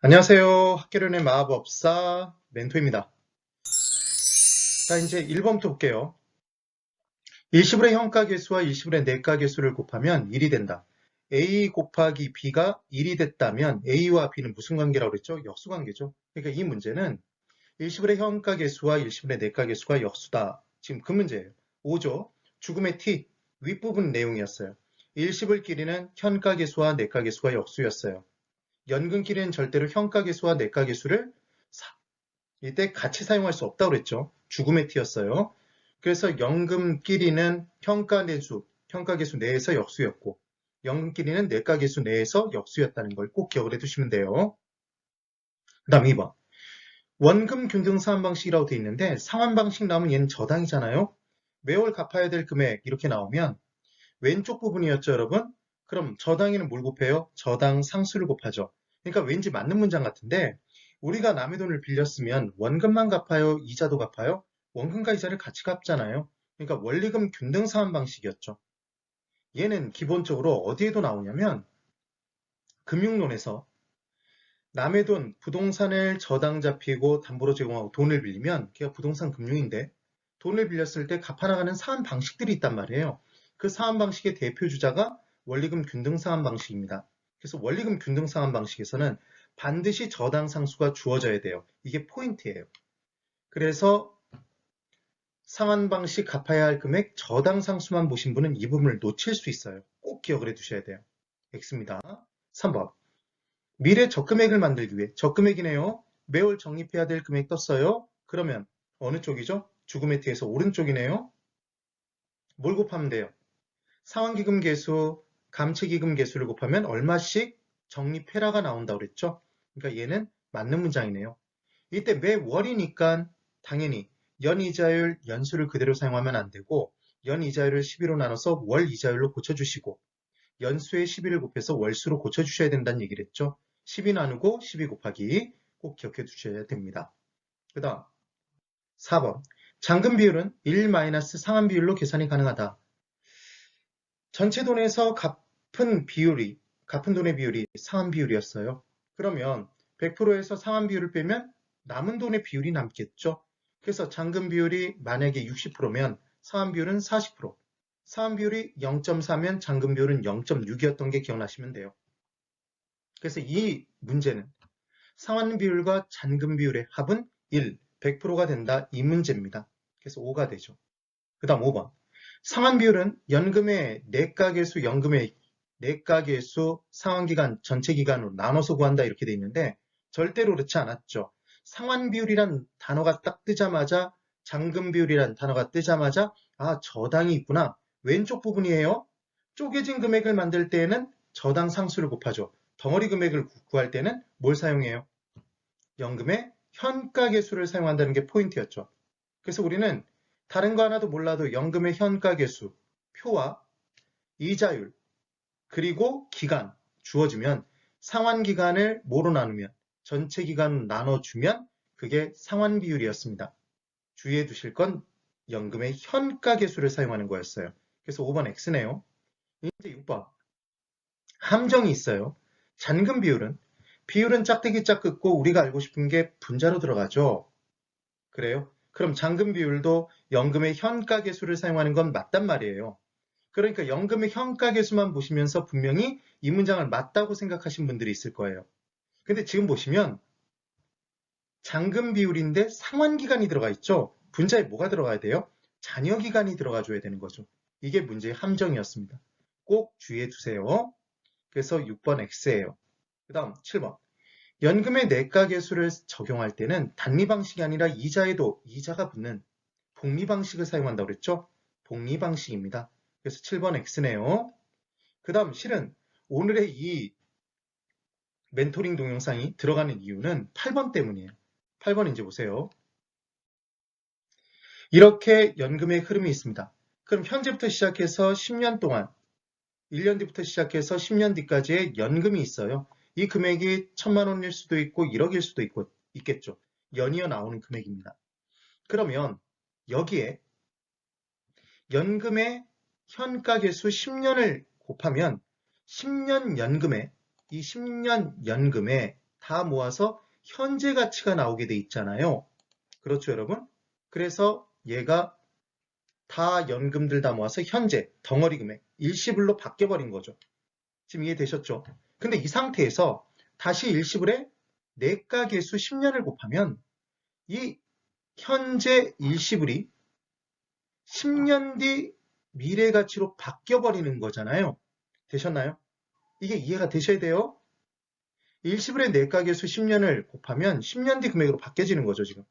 안녕하세요. 학계론의 마법사 멘토입니다. 자, 이제 1번부터 볼게요. 일시불의 현가계수와 일시불의 내가계수를 곱하면 1이 된다. A 곱하기 B가 1이 됐다면 A와 B는 무슨 관계라고 그랬죠? 역수관계죠. 그러니까 이 문제는 일시불의 현가계수와 일시불의 내가계수가 역수다. 지금 그 문제예요. 5조 죽음의 T 윗부분 내용이었어요. 일시불끼리는 현가계수와 내가계수가 역수였어요. 연금끼리는 절대로 현가계수와 내가계수를 이때 같이 사용할 수 없다고 그랬죠. 죽음의 T였어요. 그래서 연금끼리는 현가계수 내에서 역수였고 연금끼리는 내가계수 내에서 역수였다는 걸 꼭 기억을 해두시면 돼요. 그 다음 2번. 원금 균등 상환 방식이라고 되어 있는데 상환 방식 나오면 얘는 저당이잖아요. 매월 갚아야 될 금액 이렇게 나오면 왼쪽 부분이었죠, 여러분? 그럼 저당에는 뭘 곱해요? 저당 상수를 곱하죠. 그러니까 왠지 맞는 문장 같은데 우리가 남의 돈을 빌렸으면 원금만 갚아요? 이자도 갚아요? 원금과 이자를 같이 갚잖아요. 그러니까 원리금 균등 상환 방식이었죠. 얘는 기본적으로 어디에도 나오냐면 금융론에서 남의 돈, 부동산을 저당 잡히고 담보로 제공하고 돈을 빌리면 걔가 부동산 금융인데 돈을 빌렸을 때 갚아나가는 사한 방식들이 있단 말이에요. 그 사한 방식의 대표 주자가 원리금 균등 상환 방식입니다. 그래서 원리금 균등 상환 방식에서는 반드시 저당 상수가 주어져야 돼요. 이게 포인트예요. 그래서 상환 방식 갚아야 할 금액 저당 상수만 보신 분은 이 부분을 놓칠 수 있어요. 꼭 기억을 해 두셔야 돼요. X입니다. 3번. 미래 적금액을 만들기 위해 적금액이네요. 매월 적립해야 될 금액 떴어요. 그러면 어느 쪽이죠? 죽음의 T에서 오른쪽이네요. 뭘 곱하면 돼요? 상환기금 개수, 감채기금 개수를 곱하면 얼마씩 적립해라가 나온다고 그랬죠? 그러니까 얘는 맞는 문장이네요. 이때 매월이니까 당연히 연이자율 연수를 그대로 사용하면 안 되고 연이자율을 12로 나눠서 월이자율로 고쳐주시고 연수의 12를 곱해서 월수로 고쳐주셔야 된다는 얘기를 했죠. 12 나누고 12 곱하기 꼭 기억해 두셔야 됩니다. 그 다음 4번 잔금 비율은 1-상환 비율로 계산이 가능하다. 전체 돈에서 갚은 돈의 비율이 상환 비율이었어요. 그러면 100%에서 상환 비율을 빼면 남은 돈의 비율이 남겠죠. 그래서 잔금 비율이 만약에 60%면 상환 비율은 40%, 상환 비율이 0.4면 잔금 비율은 0.6이었던 게 기억나시면 돼요. 그래서 이 문제는 상환 비율과 잔금 비율의 합은 1, 100%가 된다. 이 문제입니다. 그래서 5가 되죠. 그 다음 5번. 상환 비율은 연금의 내가계수, 연금의 내가계수, 상환기간, 전체기간으로 나눠서 구한다 이렇게 돼 있는데 절대로 그렇지 않았죠. 상환 비율이란 단어가 딱 뜨자마자 잔금 비율이란 단어가 뜨자마자 아 저당이 있구나. 왼쪽 부분이에요. 쪼개진 금액을 만들 때에는 저당 상수를 곱하죠. 덩어리 금액을 구할 때는 뭘 사용해요? 연금의 현가계수를 사용한다는 게 포인트였죠. 그래서 우리는 다른 거 하나도 몰라도 연금의 현가계수, 표와 이자율, 그리고 기간 주어지면 상환기간을 뭐로 나누면 전체 기간 나눠주면 그게 상환비율이었습니다. 주의해 두실 건 연금의 현가계수를 사용하는 거였어요. 그래서 5번 X네요. 이제 6번. 함정이 있어요. 잔금 비율은 짝대기 짝 긋고 우리가 알고 싶은 게 분자로 들어가죠. 그래요? 그럼 잔금 비율도 연금의 현가계수를 사용하는 건 맞단 말이에요. 그러니까 연금의 현가계수만 보시면서 분명히 이 문장을 맞다고 생각하신 분들이 있을 거예요. 근데 지금 보시면 잔금 비율인데 상환기간이 들어가 있죠. 분자에 뭐가 들어가야 돼요? 잔여기간이 들어가 줘야 되는 거죠. 이게 문제의 함정이었습니다. 꼭 주의해 두세요. 그래서 6번 X예요. 그 다음 7번. 연금의 내가계수를 적용할 때는 단리 방식이 아니라 이자에도 이자가 붙는 복리 방식을 사용한다고 그랬죠? 복리 방식입니다. 그래서 7번 X네요. 그 다음 실은 오늘의 이 멘토링 동영상이 들어가는 이유는 8번 때문이에요. 8번 이제 보세요. 이렇게 연금의 흐름이 있습니다. 그럼 현재부터 시작해서 10년 동안 1년 뒤부터 시작해서 10년 뒤까지의 연금이 있어요. 이 금액이 1,000만 원일 수도 있고 1억일 수도 있겠죠. 연이어 나오는 금액입니다. 그러면 여기에 연금의 현가계수 10년을 곱하면 10년 연금에 이 10년 연금에 다 모아서 현재 가치가 나오게 돼 있잖아요. 그렇죠, 여러분? 그래서 얘가 다 연금들 다 모아서 현재 덩어리 금액 일시불로 바뀌어버린 거죠. 지금 이해되셨죠? 근데 이 상태에서 다시 일시불에 내가 개수 10년을 곱하면 이 현재 일시불이 10년 뒤 미래 가치로 바뀌어버리는 거잖아요. 되셨나요? 이게 이해가 되셔야 돼요. 일시불의 내가 개수 10년을 곱하면 10년 뒤 금액으로 바뀌어지는 거죠, 지금.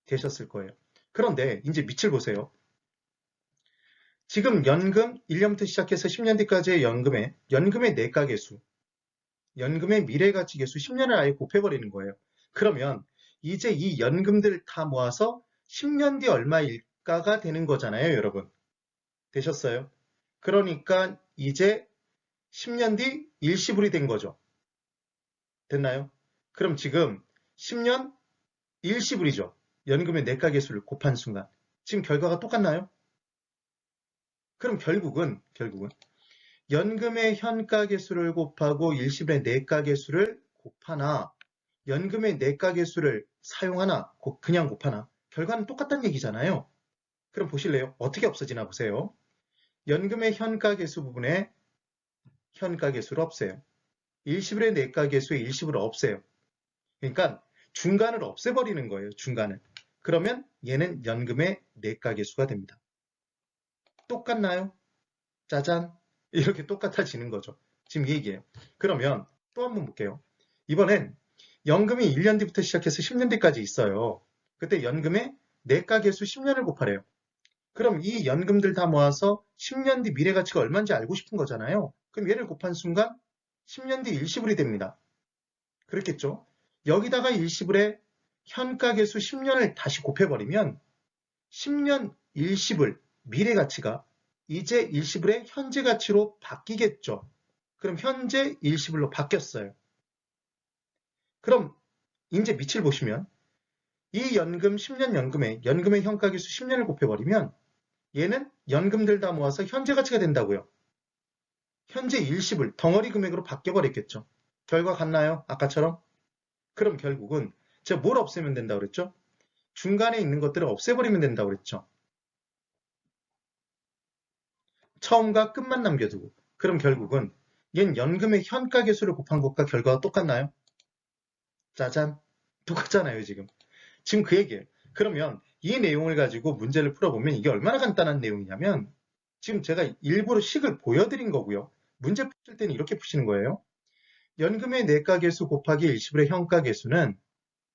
되셨을 거예요. 그런데 이제 밑을 보세요. 지금 연금 1년부터 시작해서 10년 뒤까지의 연금의 내가 개수, 연금의 미래 가치 개수 10년을 아예 곱해버리는 거예요. 그러면 이제 이 연금들 다 모아서 10년 뒤 얼마일까가 되는 거잖아요, 여러분. 되셨어요? 그러니까 이제 10년 뒤 일시불이 된 거죠. 됐나요? 그럼 지금 10년 일시불이죠. 연금의 내가 개수를 곱한 순간. 지금 결과가 똑같나요? 그럼 결국은 연금의 현가 개수를 곱하고 일시불의 내가 개수를 곱하나 연금의 내가 개수를 사용하나 그냥 곱하나 결과는 똑같다는 얘기잖아요. 그럼 보실래요? 어떻게 없어지나 보세요. 연금의 현가 개수 부분에 현가 개수를 없애요. 일시불의 내가 개수에 일시불을 없애요. 그러니까 중간을 없애버리는 거예요. 중간을. 그러면 얘는 연금의 내가 개수가 됩니다. 똑같나요? 짜잔. 이렇게 똑같아지는 거죠. 지금 이 얘기예요. 그러면 또 한번 볼게요. 이번엔 연금이 1년 뒤부터 시작해서 10년 뒤까지 있어요. 그때 연금의 내가 개수 10년을 곱하래요. 그럼 이 연금들 다 모아서 10년 뒤 미래 가치가 얼마인지 알고 싶은 거잖아요. 그럼 얘를 곱한 순간 10년 뒤 일시불이 됩니다. 그렇겠죠? 여기다가 일시불의 현가 개수 10년을 다시 곱해버리면 10년 일시불 미래 가치가 이제 일시불의 현재 가치로 바뀌겠죠. 그럼 현재 일시불로 바뀌었어요. 그럼 이제 밑을 보시면 이 연금 10년 연금의 현가 개수 10년을 곱해버리면 얘는 연금들 다 모아서 현재 가치가 된다고요. 현재 일시불 덩어리 금액으로 바뀌어버렸겠죠. 결과 같나요? 아까처럼? 그럼 결국은 제가 뭘 없애면 된다고 그랬죠? 중간에 있는 것들을 없애버리면 된다고 그랬죠. 처음과 끝만 남겨두고. 그럼 결국은 얜 연금의 현가 개수를 곱한 것과 결과가 똑같나요? 짜잔. 똑같잖아요, 지금. 지금 그 얘기예요. 그러면 이 내용을 가지고 문제를 풀어보면 이게 얼마나 간단한 내용이냐면 지금 제가 일부러 식을 보여드린 거고요. 문제 푸실 때는 이렇게 푸시는 거예요. 연금의 내가 개수 곱하기 일시불의 현가 개수는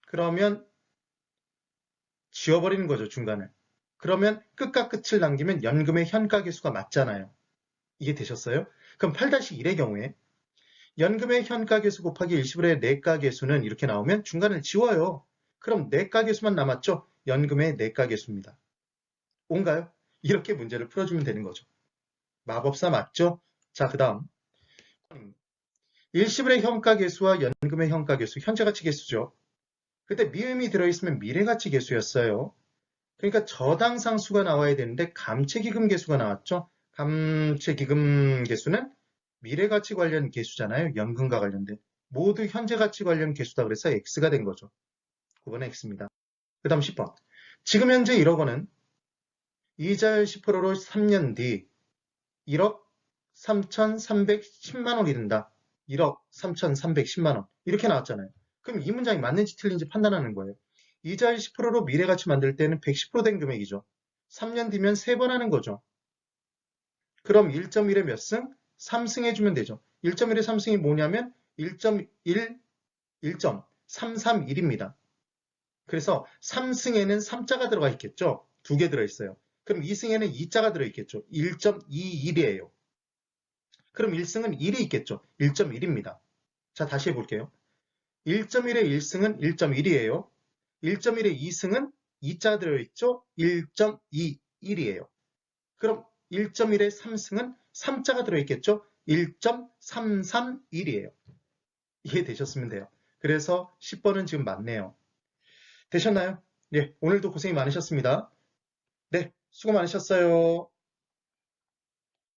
그러면 지워버리는 거죠, 중간을. 그러면 끝과 끝을 남기면 연금의 현가 개수가 맞잖아요. 이게 되셨어요? 그럼 8-1의 경우에 연금의 현가 개수 곱하기 일시불의 내가 개수는 이렇게 나오면 중간을 지워요. 그럼 내가 개수만 남았죠? 연금의 내가 개수입니다. 온가요? 이렇게 문제를 풀어주면 되는 거죠. 마법사 맞죠? 자, 그 다음 일시불의 현가 개수와 연금의 현가 개수, 현재가치 개수죠. 그때 미음이 들어있으면 미래가치 개수였어요. 그러니까 저당상수가 나와야 되는데 감채기금 개수가 나왔죠. 감채기금 개수는 미래가치 관련 개수잖아요. 연금과 관련된. 모두 현재가치 관련 개수다 그래서 X가 된 거죠. 9번은 X입니다. 그 다음 10번. 지금 현재 1억 원은 이자율 10%로 3년 뒤 1억 3,310만 원이 된다. 1억 3,310만 원. 이렇게 나왔잖아요. 그럼 이 문장이 맞는지 틀린지 판단하는 거예요. 이자율 10%로 미래가치 만들 때는 110%된 금액이죠. 3년 뒤면 3번 하는 거죠. 그럼 1.1에 몇 승? 3승 해주면 되죠. 1.1에 3승이 뭐냐면 1.1, 1.331입니다. 그래서 3승에는 3자가 들어가 있겠죠. 2개 들어있어요. 그럼 2승에는 2자가 들어있겠죠. 1.21이에요. 그럼 1승은 1이 있겠죠. 1.1입니다. 자, 다시 해볼게요. 1.1의 1승은 1.1이에요. 1.1의 2승은 2자 들어있죠? 1.21이에요. 그럼 1.1의 3승은 3자가 들어있겠죠? 1.331이에요. 이해되셨으면 돼요. 그래서 10번은 지금 맞네요. 되셨나요? 네, 오늘도 고생이 많으셨습니다. 네, 수고 많으셨어요.